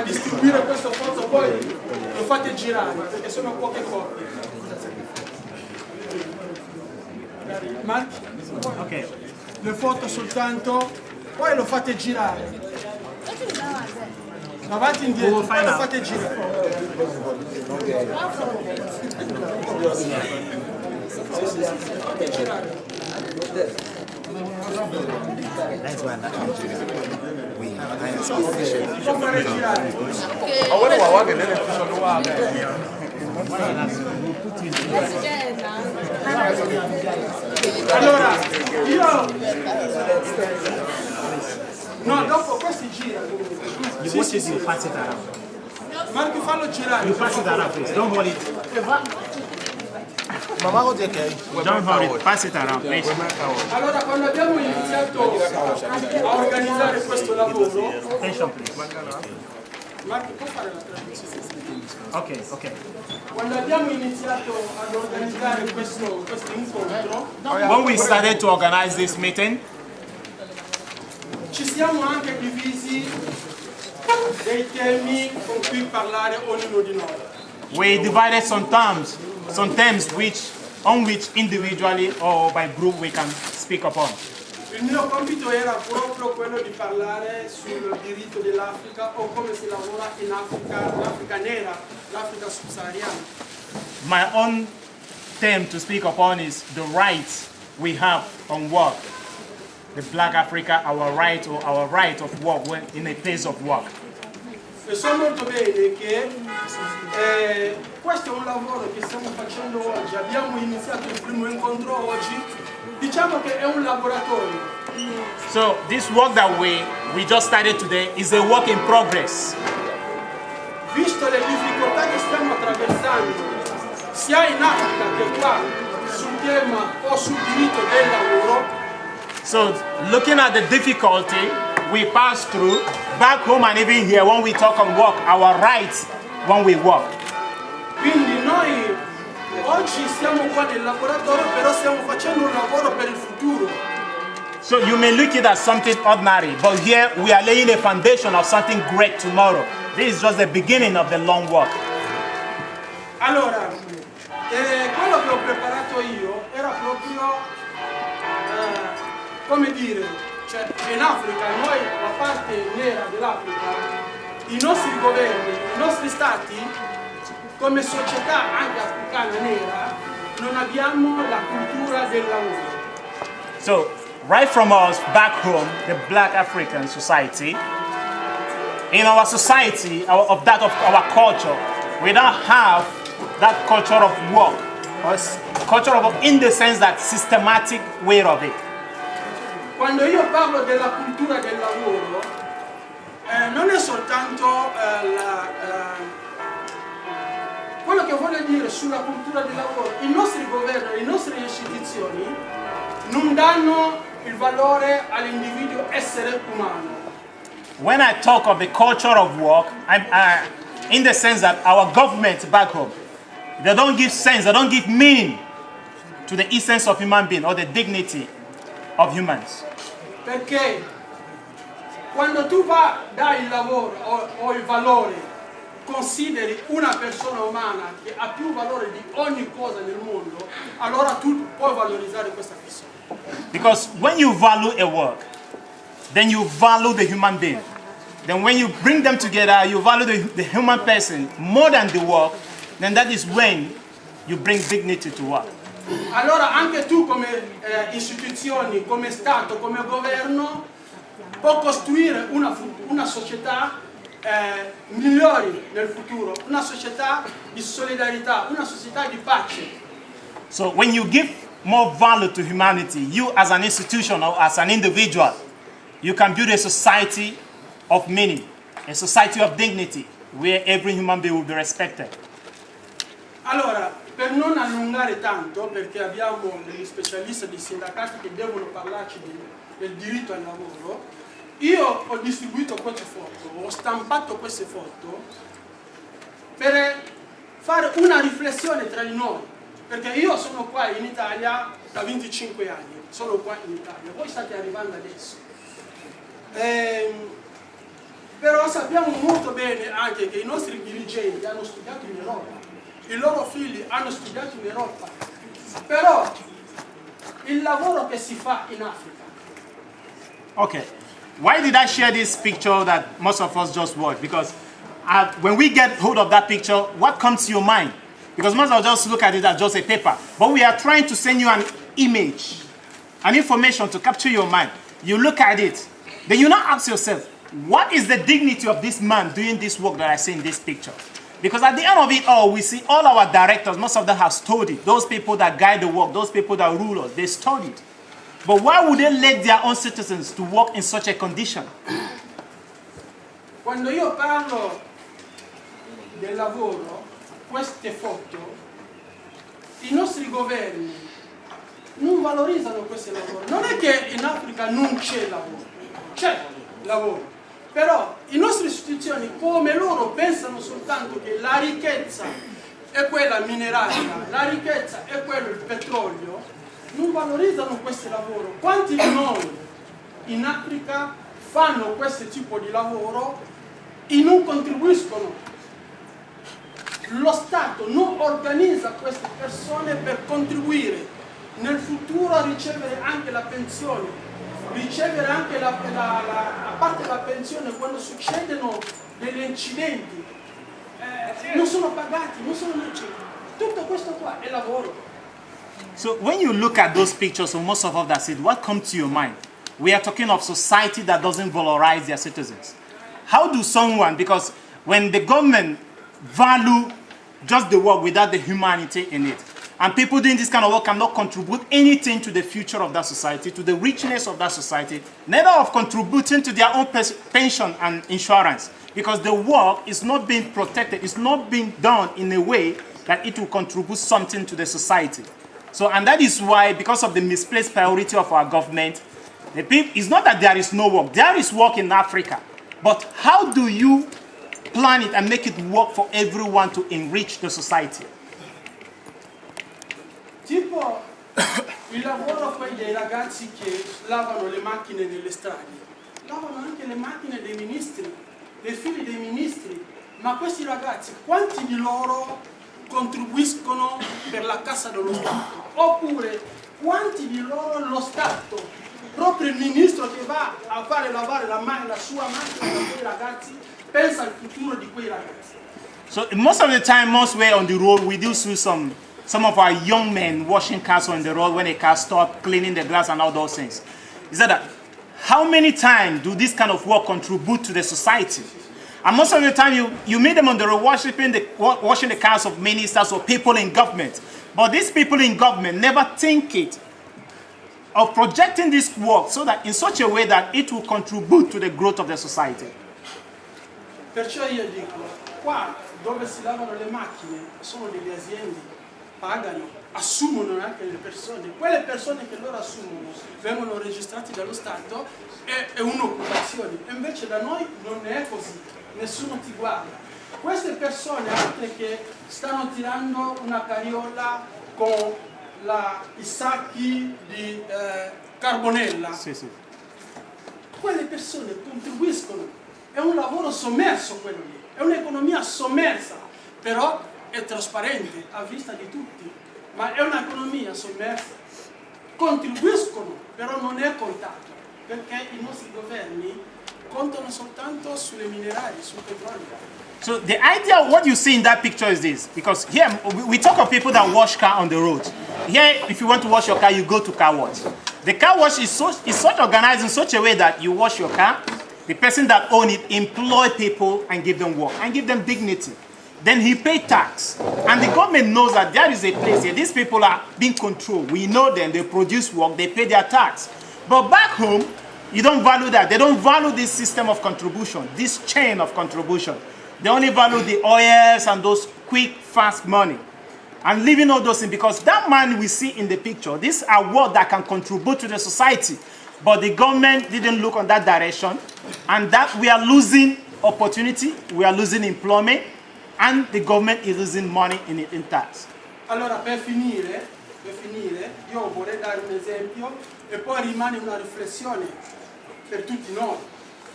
distribuire questo foto, poi lo fate girare perché sono poche copie. Mark? Ok, le foto soltanto, poi lo fate girare. Avanti e indietro, poi lo fate girare. Fate girare. Allora, io... No, dopo questi girano. Sì. Marco, fallo girare. You pass it around, please. Don't hold it. Don't hold it. Pass it around, please. Allora, quando abbiamo iniziato a organizzare questo lavoro... Attention, please. Marco, può fare la traduzione? Ok. Quando abbiamo iniziato ad organizzare questo incontro... When we started to organize this meeting, ci siamo anche divisi dei temi con cui parlare ognuno di noi. we divided some terms on which individually or by group we can speak upon. Il mio compito era proprio quello di parlare sul diritto dell'Africa o come si lavora in Africa, l'Africa nera, l'Africa subsahariana. My own theme to speak upon is the rights we have on work. The Black Africa, our right of work in a place of work. E so molto bene che questo è un lavoro che stiamo facendo oggi, abbiamo iniziato il primo incontro oggi, diciamo che è un laboratorio. So this work that we just started today is a work in progress. Visto le difficoltà che stiamo attraversando, sia in Africa che qua, sul tema o sul diritto del lavoro, so looking at the difficulty we pass through back home and even here when we talk on work, our rights when we work. Quindi noi oggi siamo qua nel laboratorio, però stiamo facendo un lavoro per il futuro. So you may look at it as something ordinary, but here we are laying a foundation of something great tomorrow. This is just the beginning of the long work. Allora, quello che ho preparato io era proprio, come dire, cioè in Africa, noi, la parte nera dell'Africa, i nostri governi, i nostri stati, come società anche africana nera, non abbiamo la cultura del lavoro. So, right from us back home, the Black African society, in our society, of our culture, we don't have that culture of work, or culture of work in the sense that systematic way of it. Quando io parlo della cultura del lavoro, non è soltanto quello che voglio dire sulla cultura del lavoro. I nostri governi, le nostre istituzioni non danno il valore all'individuo essere umano. When I talk of the culture of work, I'm in the sense that our government back home, they don't give sense, they don't give meaning to the essence of human being or the dignity of humans. Perché quando tu dai il lavoro o il valore, consideri una persona umana che ha più valore di ogni cosa nel mondo, allora tu puoi valorizzare questa persona. Because when you value a work, then you value the human being. Then when you bring them together, you value the human person more than the work, then that is when you bring dignity to work. Allora anche tu come istituzioni, come Stato, come governo, puoi costruire una società migliori nel futuro, una società di solidarietà, una società di pace. So when you give more value to humanity, you as an institution or as an individual, you can build a society of meaning, a society of dignity, where every human being will be respected. Allora, per non allungare tanto, perché abbiamo degli specialisti, dei sindacati che devono parlarci del diritto al lavoro, io ho distribuito queste foto, ho stampato queste foto per fare una riflessione tra di noi, perché io sono qua in Italia da 25 anni, sono qua in Italia, voi state arrivando adesso. Però sappiamo molto bene anche che i nostri dirigenti hanno studiato in Europa, i loro figli hanno studiato in Europa, però il lavoro che si fa in Africa. Okay, why did I share this picture that most of us just watched? Because when we get hold of that picture, what comes to your mind? Because most of us just look at it as just a paper. But we are trying to send you an image, an information to capture your mind. You look at it, then you now ask yourself, what is the dignity of this man doing this work that I see in this picture? Because at the end of it all, we see all our directors, most of them have studied. Those people that guide the work, those people that rule us, they studied. But why would they let their own citizens to work in such a condition? Quando io parlo del lavoro, queste foto, i nostri governi non valorizzano questo lavoro. Non è che in Africa non c'è lavoro, c'è lavoro. Però le nostre istituzioni, come loro, pensano soltanto che la ricchezza è quella mineraria, la ricchezza è quello il petrolio, non valorizzano questo lavoro. Quanti di noi in Africa fanno questo tipo di lavoro e non contribuiscono? Lo Stato non organizza queste persone per contribuire nel futuro a ricevere anche la pensione, ricevere anche a parte la pensione quando succedono degli incidenti, non sono pagati, non sono ricevuti. Tutto questo qua è lavoro. So when you look at those pictures, so most of us that see, what comes to your mind? We are talking of society that doesn't valorize their citizens. How do someone, because when the government value just the work without the humanity in it, and people doing this kind of work cannot contribute anything to the future of that society, to the richness of that society, neither of contributing to their own pension and insurance, because the work is not being protected, it's not being done in a way that it will contribute something to the society. So, and that is why, because of the misplaced priority of our government, it's not that there is no work. There is work in Africa. But how do you plan it and make it work for everyone to enrich the society? Tipo il lavoro poi dei ragazzi che lavano le macchine nelle strade, lavano anche le macchine dei ministri, dei figli dei ministri, ma questi ragazzi, quanti di loro contribuiscono per la cassa dello Stato? Oppure quanti di loro lo Stato, proprio il ministro che va a fare lavare la sua macchina da quei ragazzi, pensa al futuro di quei ragazzi? So most of the time, most way on the road, we do see some of our young men washing cars on the road when a car stops, cleaning the glass and all those things. Is that how many times do this kind of work contribute to the society? And most of the time you meet them on the road washing the cars of ministers or people in government. But these people in government never think it of projecting this work so that in such a way that it will contribute to the growth of the society. Perciò io dico, qua dove si lavano le macchine sono delle aziende, pagano, assumono anche le persone. Quelle persone che loro assumono vengono registrate dallo Stato, è un'occupazione. E invece da noi non è così, nessuno ti guarda. Queste persone, altre che stanno tirando una carriola con i sacchi di carbonella, Sì. quelle persone contribuiscono, è un lavoro sommerso quello lì, è un'economia sommersa, però è trasparente a vista di tutti, ma è un'economia sommersa. Contribuiscono, però non è contato, perché i nostri governi contano soltanto sulle minerarie, sul petrolio. So the idea of what you see in that picture is this, because here we talk of people that wash car on the road. Here, if you want to wash your car, you go to car wash. The car wash is such organized in such a way that you wash your car, the person that owns it employ people and give them work and give them dignity. Then he pay tax, and the government knows that there is a place here. These people are being controlled. We know them. They produce work. They pay their tax. But back home, you don't value that. They don't value this system of contribution, this chain of contribution. They only value the oils and those quick, fast money. And leaving all those things, because that man we see in the picture, these are work that can contribute to the society. But the government didn't look on that direction, and that we are losing opportunity, we are losing employment, and the government is losing money in tax. Allora, per finire, io vorrei dare un esempio e poi rimane una riflessione per tutti noi.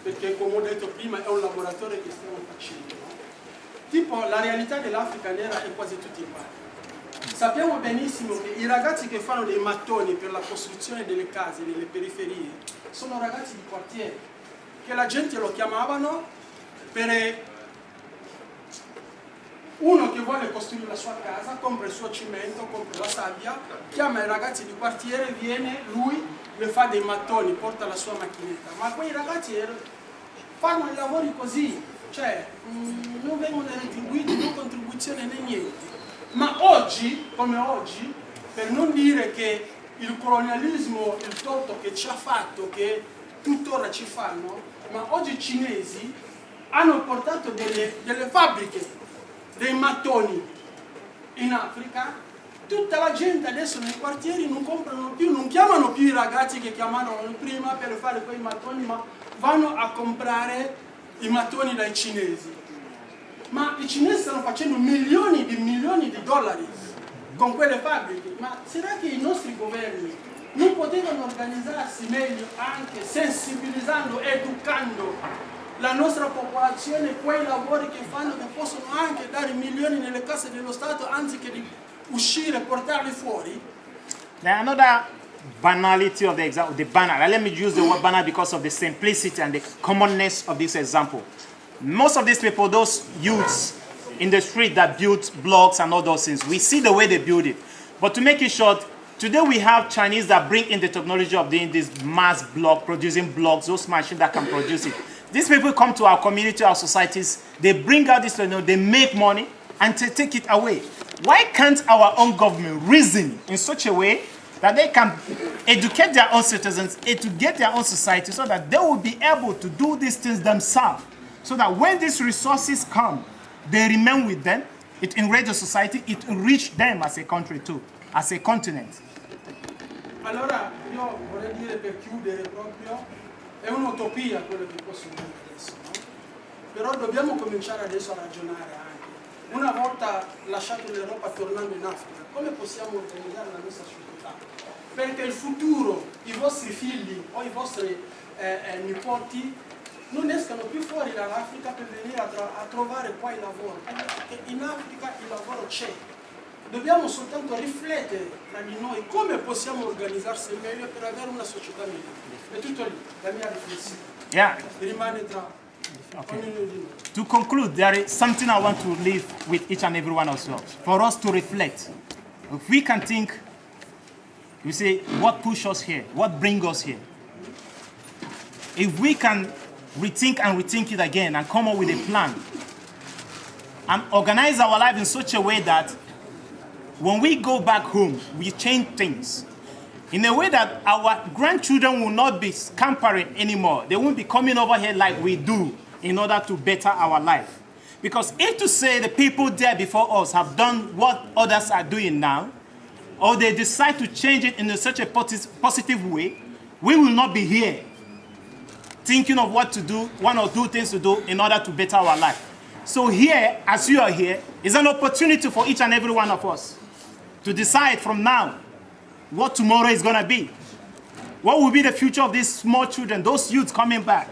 perché come ho detto prima è un laboratorio che stiamo facendo. Tipo la realtà dell'Africa nera è quasi tutti uguali. Sappiamo benissimo che i ragazzi che fanno dei mattoni per la costruzione delle case nelle periferie sono ragazzi di quartiere, che la gente lo chiamavano per uno che vuole costruire la sua casa, compra il suo cemento, compra la sabbia, chiama i ragazzi di quartiere, viene, lui le fa dei mattoni, porta la sua macchinetta. Ma quei ragazzi fanno i lavori così, cioè non vengono retribuiti, né contribuzione né niente. Ma oggi, come oggi, per non dire che il colonialismo, il torto che ci ha fatto, che tuttora ci fanno, ma oggi i cinesi hanno portato delle fabbriche, dei mattoni in Africa. Tutta la gente adesso nei quartieri non comprano più, non chiamano più i ragazzi che chiamavano prima per fare quei mattoni, ma vanno a comprare i mattoni dai cinesi. Ma i cinesi stanno facendo milioni di dollari con quelle fabbriche. Ma sarà che i nostri governi non potevano organizzarsi meglio, anche sensibilizzando, educando la nostra popolazione, quei lavori che fanno, che possono anche dare milioni nelle casse dello Stato, anziché di uscire e portarli fuori? Another banality of the example, the banal. Let me use the word banal because of the simplicity and the commonness of this example. Most of these people, those youths in the street that build blocks and all those things, we see the way they build it. But to make it short, today we have Chinese that bring in the technology of doing this mass block, producing blocks, those machines that can produce it. These people come to our community, our societies, they bring out this, they make money and they take it away. Why can't our own government reason in such a way that they can educate their own citizens, educate their own society, so that they will be able to do these things themselves? So that when these resources come, they remain with them, it enriches society, it enriches them as a country too, as a continent. Allora, io vorrei dire per chiudere proprio, è un'utopia quello che posso dire adesso, no? Però dobbiamo cominciare adesso a ragionare anche. Una volta lasciato l'Europa tornando in Africa, come possiamo organizzare la nostra società? Perché il futuro, i vostri figli o i vostri nipoti non escano più fuori dall'Africa per venire a trovare qua il lavoro, perché in Africa il lavoro c'è. Dobbiamo soltanto riflettere tra di noi come possiamo organizzarsi meglio per avere una società migliore. È tutto lì, la mia riflessione. Yeah. Rimane tra ognuno di noi. To conclude, there is something I want to leave with each and every one of us. For us to reflect. If we can think, we say, what pushed us here? What brings us here? If we can rethink and rethink it again and come up with a plan and organize our life in such a way that when we go back home, we change things in a way that our grandchildren will not be scampering anymore. They won't be coming over here like we do in order to better our life. Because if to say the people there before us have done what others are doing now, or they decide to change it in such a positive way, we will not be here thinking of what to do, one or two things to do in order to better our life. So here, as you are here, is an opportunity for each and every one of us to decide from now what tomorrow is going to be. What will be the future of these small children, those youths coming back?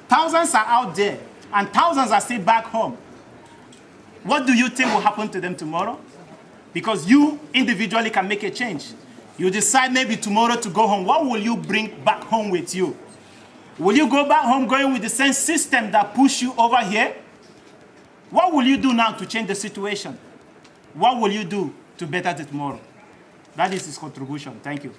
Thousands are out there, and thousands are still back home. What do you think will happen to them tomorrow? Because you individually can make a change. You decide maybe tomorrow to go home. What will you bring back home with you? Will you go back home going with the same system that pushed you over here? What will you do now to change the situation? What will you do to better the tomorrow? That is his contribution. Thank you.